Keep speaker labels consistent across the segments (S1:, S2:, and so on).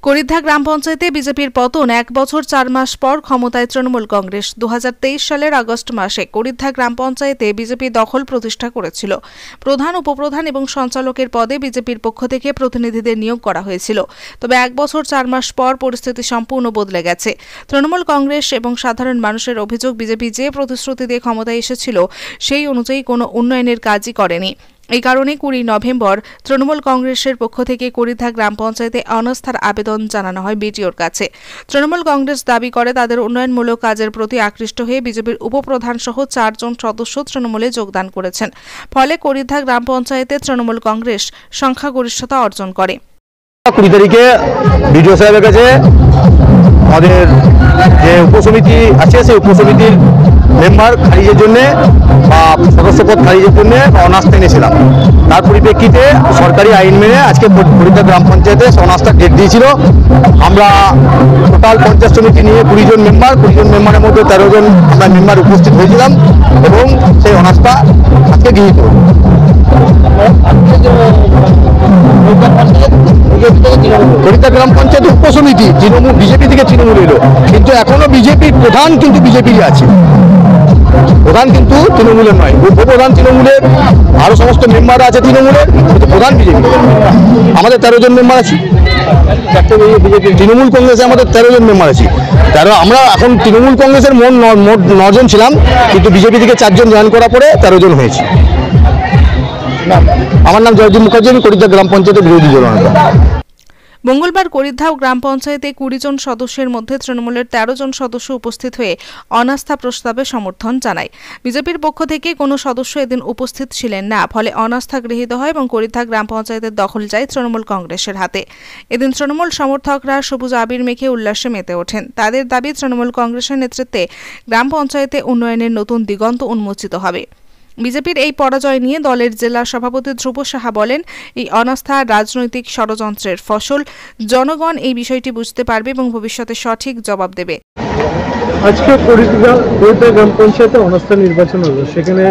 S1: করিদ্ধা গ্রাম পঞ্চায়েতে বিজেপির পতন 1 বছর 4 মাস পর ক্ষমতায় তৃণমূল কংগ্রেস। 2023 সালের আগস্ট মাসে করিদ্ধা গ্রাম পঞ্চায়েতে বিজেপি দখল প্রতিষ্ঠা করেছিল। প্রধান, উপপ্রধান এবং সঞ্চালকের পদে বিজেপির পক্ষ থেকে প্রতিনিধিদের নিয়োগ করা হয়েছিল। তবে 1 বছর 4 মাস পর পরিস্থিতি সম্পূর্ণ বদলে গেছে। তৃণমূল কংগ্রেস এবং সাধারণ মানুষের অভিযোগ, বিজেপি যে প্রতিশ্রুতি দিয়ে ক্ষমতায় এসেছিল সেই অনুযায়ী কোনো উন্নয়নের কাজই করেনি। এই কারণে 20 নভেম্বর তৃণমূল কংগ্রেসের পক্ষ থেকে করিদ্ধা গ্রাম পঞ্চায়েতে অনাস্থার আবেদন জানানো হয় বিডিওর কাছে। তৃণমূল কংগ্রেস দাবি করে তাদের উন্নয়নমূলক কাজের প্রতি আকৃষ্ট হয়ে বিজেপির উপপ্রধান সহ 4 জন সদস্য তৃণমূলে যোগদান করেছেন। ফলে করিদ্ধা গ্রাম পঞ্চায়েতে তৃণমূল কংগ্রেস সংখ্যাগরিষ্ঠতা অর্জন করে।
S2: 20 তারিখে বিডিও সাহেবের কাছে আমাদের যে উপসমিতি আছে সেই উপসমিতির মেম্বার খারিজের জন্য বা সদস্যপদ খারিজের জন্য অনাস্থা এনেছিলাম। তার পরিপ্রেক্ষিতে সরকারি আইন মেনে আজকে করিদ্ধা গ্রাম পঞ্চায়েতে অনাস্থার ডেট দিয়েছিল। আমরা টোটাল পঞ্চায়েত সমিতি নিয়ে 20 জন মেম্বার, 20 জন মেম্বারের মধ্যে 13 জন আমরা মেম্বার উপস্থিত হয়েছিলাম এবং সেই অনাস্থা আজকে গৃহীত। করিদ্ধা গ্রাম পঞ্চায়েত উপসমিতি তৃণমূল বিজেপি থেকে তৃণমূল এলো, কিন্তু এখনো বিজেপির প্রধান কিন্তু বিজেপির আছে, প্রধান কিন্তু তৃণমূলের নয়। উপপ্রধান তৃণমূলের, আরো সমস্ত মেম্বার আছে তৃণমূলের, কিন্তু প্রধান বিজেপি। আমাদের 13 জন মেম্বার আছি। বিজেপি তৃণমূল কংগ্রেসে আমাদের 13 জন মেম্বার আছি। আমরা এখন তৃণমূল কংগ্রেসের মোট 9 জন ছিলাম, কিন্তু বিজেপি থেকে 4 জন জয়েন করার পরে 13 জন হয়েছে। আমার নাম জয়দীপ মুখার্জি, আমি করিদ্ধা গ্রাম পঞ্চায়েতের বিরোধী দলনেতা।
S1: মঙ্গলবার করিদ্ধাও গ্রাম পঞ্চায়েতে 20 জন সদস্যের মধ্যে তৃণমূলের 13 জন সদস্য উপস্থিত হয়ে অনাস্থা প্রস্তাবে সমর্থন জানায়। বিজেপির পক্ষ থেকে কোনো সদস্য এদিন উপস্থিত ছিলেন না, ফলে অনাস্থা গৃহীত হয় এবং করিদ্ধা গ্রাম পঞ্চায়েতের দখল যায় তৃণমূল কংগ্রেসের হাতে। এদিন তৃণমূল সমর্থকরা সবুজ আবির মেখে উল্লাসে মেতে ওঠেন। তাদের দাবি, তৃণমূল কংগ্রেসের নেতৃত্বে গ্রাম পঞ্চায়েতে উন্নয়নের নতুন দিগন্ত উন্মোচিত হবে। বিজেপির এই পরাজয় নিয়ে দলের জেলা সভাপতি ধ্রুব সাহা বলেন, এই অনাস্থা রাজনৈতিক ষড়যন্ত্রের ফসল। জনগণ এই বিষয়টি বুঝতে পারবে এবং ভবিষ্যতে সঠিক জবাব দেবে।
S3: আজকে করিদ্ধা গ্রাম পঞ্চায়েতে অনাস্থা নির্বাচন হলো, সেখানে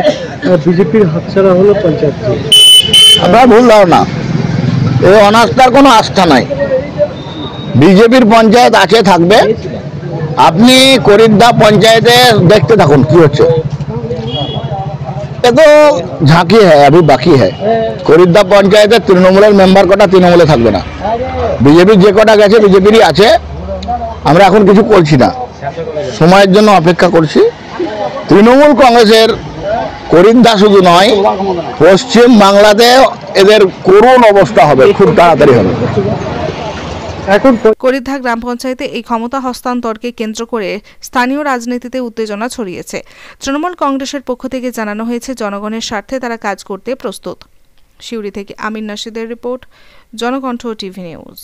S3: বিজেপির হাতছাড়া হলো পঞ্চায়েত।
S2: আপনারা ভুল ধারণা, এই অনাস্থার কোনো আস্থা নাই। বিজেপির পঞ্চায়েত আছে, থাকবে। আপনি করিদ্ধা পঞ্চায়েতে দেখতে থাকুন কি হচ্ছে। तो झांकी है, अभी बाकी है। करिদ্ধা पंचायत तृणमूलेर मेम्बर कटा तृणमूले थाकबे ना, बीजेपी जे कटा गेছে बीजेपीরই আছে। আমরা এখন কিছু করছি না, সময়ের জন্য অপেক্ষা করছি। তৃণমূল কংগ্রেসের করিদ্ধা শুধু নয়, পশ্চিম বাংলাতে এদের করুণ অবস্থা হবে, খুব তাড়াতাড়ি হবে।
S1: করিদ্ধা গ্রাম পঞ্চায়েতে এই ক্ষমতা হস্তান্তরকে কেন্দ্র করে স্থানীয় রাজনীতিতে উত্তেজনা ছড়িয়েছে। তৃণমূল কংগ্রেসের পক্ষ থেকে জানানো হয়েছে, জনগণের স্বার্থে তারা কাজ করতে প্রস্তুত। শিউরি থেকে আমিন নাশিদের রিপোর্ট, জনকণ্ঠ টিভি নিউজ।